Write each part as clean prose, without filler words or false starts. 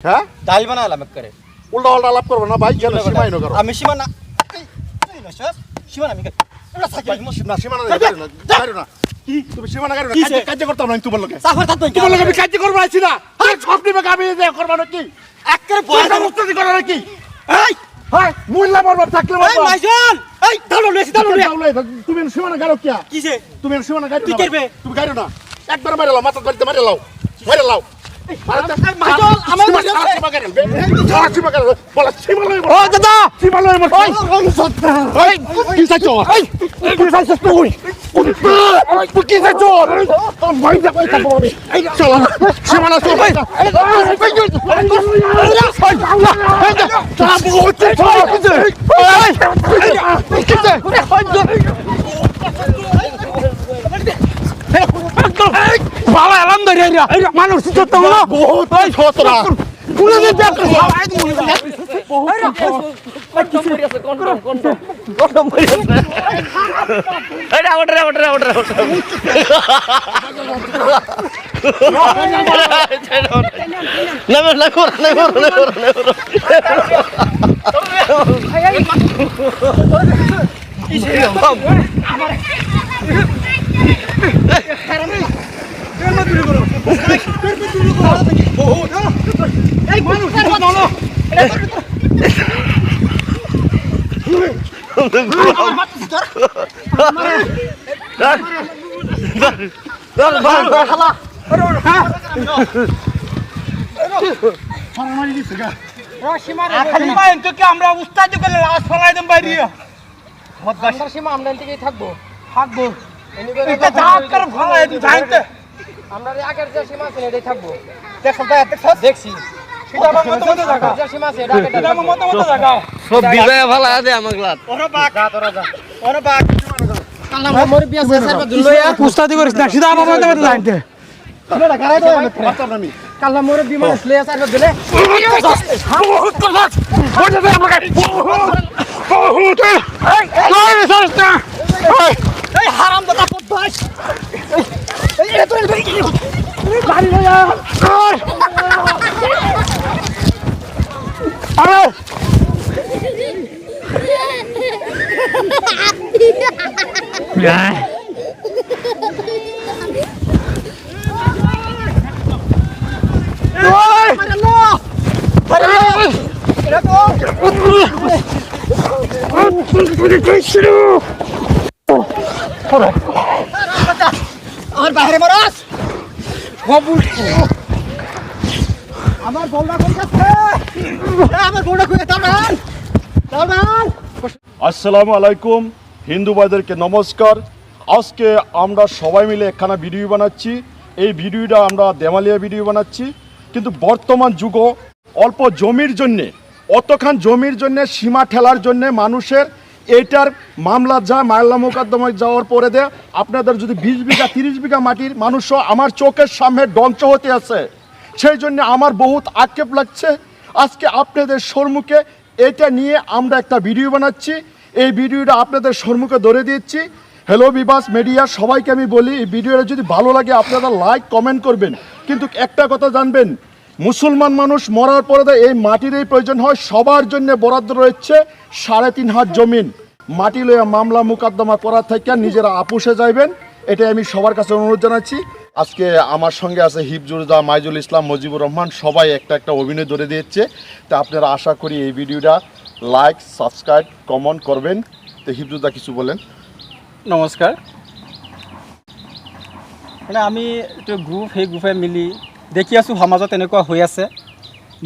হ্যাঁ ডাল বানালাম করে উল্টা উল্টা আলাপ করবো না ভাই কেন সীমাই না করো আমি সীমানা সীমানা আমি এটা থাকি না সীমানা গাড়ি না কি তুমি সীমানা গাড়ি না কাজ করতে না তোমার লোকে সাফার থাকতো তোমার লোকে আমি কাজ করবো আইছি না আর সব দিবে আমি করবো না কি একের বয়স মুস্তাদি করো নাকি এই হাই মুল্লা মারবা থাকলে এই মাইজন এই দাঁড়াও লেছি তুমি সীমানা গাড়ো কি কিছে তুমি সীমানা গাড়ি তুই করবে তুমি গাড়ি না একবার মারে লাও মাথা বাড়িতে মারে লাও মাইজন আমার মাঝে বলা সীমালয় ও দাদা সীমালয় ওই কি চাইছো কি চাইছো তুই কি চাইছো তোর ভাই যা কইতা বলি চল সীমানা চল ভাই বাবা আলহামদুলিল্লাহ মানুষ তো না বহুত খতরা পুরো যে ব্যাপার আমরা উস্তাদ করে লাশ ফলাই দেন বাইরে আমরা সীমা আমরা এদিকেই থাকবো থাকবো এটা জাত করে ফলাই দিই জানতে আমরা আগের যে সীমা আছে এটাই থাকবো দেখো দেখছি সেটা আমার মত মত জায়গা যে সীমা আছে এটা এটা আমার মত মত জায়গা সব বিজয় ভালো আছে আমাকে লাত ওরে বাক তোরা যা ওরে বাক কাল্লা মোর বিয়া সারবা দুলয়া উস্তাদি করিস না সেটা আমার মত মত জানতে এটা গারাই দাও আমি কাল্লা মোর বিমান লয়া সারবা দিলে এই হারাম দাদা পদ্মাস এই এত গাড়ি লয়া আরে আমার বাইরে মারাস আমার বউটা কই যাচ্ছে আমার বউটা কই দাঁড়ান দাঁড়ান আসসালামু আলাইকুম হিন্দু ভাইদেরকে নমস্কার। আজকে আমরা সবাই মিলে একখানা ভিডিও বানাচ্ছি। এই ভিডিওটা আমরা দেমালিয়া ভিডিও বানাচ্ছি, কিন্তু বর্তমান যুগ অল্প জমির জন্যে অতখান জমির জন্যে সীমা ঠেলার জন্যে মানুষের এইটার মামলা যায় মামলা মোকদ্দমায় যাওয়ার পরে দেয় আপনাদের যদি 20 বিঘা 30 বিঘা মাটির মানুষও আমার চোখের সামনে ধ্বংস হতে আছে। সেই জন্য আমার বহুত আক্ষেপ লাগছে। আজকে আপনাদের সম্মুখে এটা নিয়ে আমরা একটা ভিডিও বানাচ্ছি। এই ভিডিওটা আপনাদের সম্মুখে ধরে দিচ্ছি। হ্যালো বিবাস মিডিয়া সবাইকে আমি বলি, এই ভিডিওটা যদি ভালো লাগে আপনারা লাইক কমেন্ট করবেন, কিন্তু একটা কথা জানবেন, মুসলমান মানুষ মরার পরে এই মাটির এই প্রয়োজন হয়। সবার জন্য বরাদ্দ রয়েছে 3.5 হাত জমিন। মাটি লইয়া মামলা মোকদ্দমা করার থেকে নিজেরা আপুসে যাইবেন, এটাই আমি সবার কাছে অনুরোধ জানাচ্ছি। আজকে আমার সঙ্গে আছে হিফজুরদা, মাইজুল ইসলাম, মজিবুর রহমান, সবাই একটা একটা অভিনয় ধরে দিয়েছে। তো আপনারা আশা করি এই ভিডিওটা লাইক সাবস্ক্রাইব কমেন্ট করবেন। তো হিফজুরদা কিছু বলেন। নমস্কাৰ মানে আমি এইটো গ্ৰুপ সেই গ্ৰুপে মিলি দেখি আছোঁ সমাজত এনেকুৱা হৈ আছে।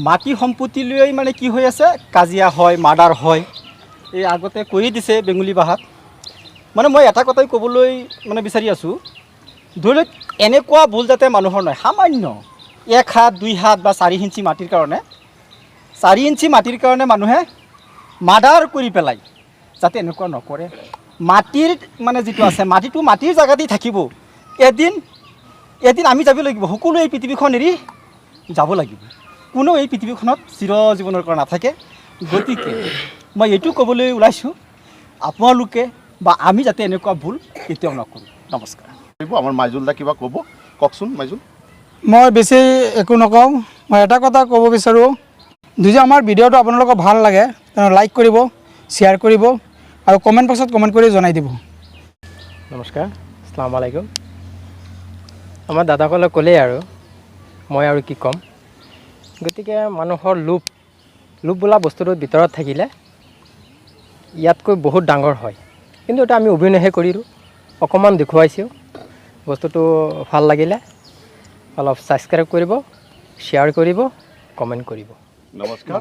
মাটি সম্পত্তি লৈ মানে কি হৈ আছে, কাজিয়া হয়, মাৰ্ডাৰ হয়। এই আগতে কৰি দিছে বেঙুলী বাহাত। মানে মই এটা কথাই ক'বলৈ মানে বিচাৰি আছোঁ, ধৰি লওক এনেকুৱা ভুল যাতে মানুহৰ নহয়। সামান্য 1 হাত 2 হাত বা 4 ইঞ্চি মাটিৰ কাৰণে 4 ইঞ্চি মাটিৰ কাৰণে মানুহে মাৰ্ডাৰ কৰি পেলাই, যাতে এনেকুৱা নকৰে। মাটিৰ মানে যিটো আছে, মাটিটো মাটিৰ জেগাতেই থাকিব। এদিন আমি যাব লাগিব, সকলো এই পৃথিৱীখন এৰি যাব লাগিব। কোনো এই পৃথিৱীখনত চিৰ জীৱনৰ কাৰণে নাথাকে। গতিকে মই এইটো ক'বলৈ ওলাইছোঁ, আপোনালোকে বা আমি যাতে এনেকুৱা ভুল কেতিয়াও নকৰোঁ। নমস্কাৰ। আমার মাইজুলদা কিবা ক'ব, কওকচোন মাইজুল। মই বেছি একো নকওঁ, মই এটা কথা ক'ব বিচাৰোঁ যদি আমাৰ ভিডিঅ'টো আপোনালোকক ভাল লাগে তেনেহ'লে লাইক কৰিব শ্বেয়াৰ কৰিব আৰু কমেণ্ট বক্সত কমেণ্ট কৰি জনাই দিব নমস্কাৰ আসসালামু আলাইকুম আমাৰ দাদাসকলে ক'লেই আৰু মই আৰু কি ক'ম গতিকে মানুহৰ লোভ বোলা বস্তুটো ভিতৰত থাকিলে ইয়াতকৈ বহুত ডাঙৰ হয় কিন্তু এটা আমি অভিনয়হে কৰিলোঁ অকণমান দেখুৱাইছোঁ বস্তুটো ভাল লাগিলে অলপ ছাবস্ক্ৰাইব কৰিব শ্বেয়াৰ কৰিব কমেণ্ট কৰিব নমস্কাৰ।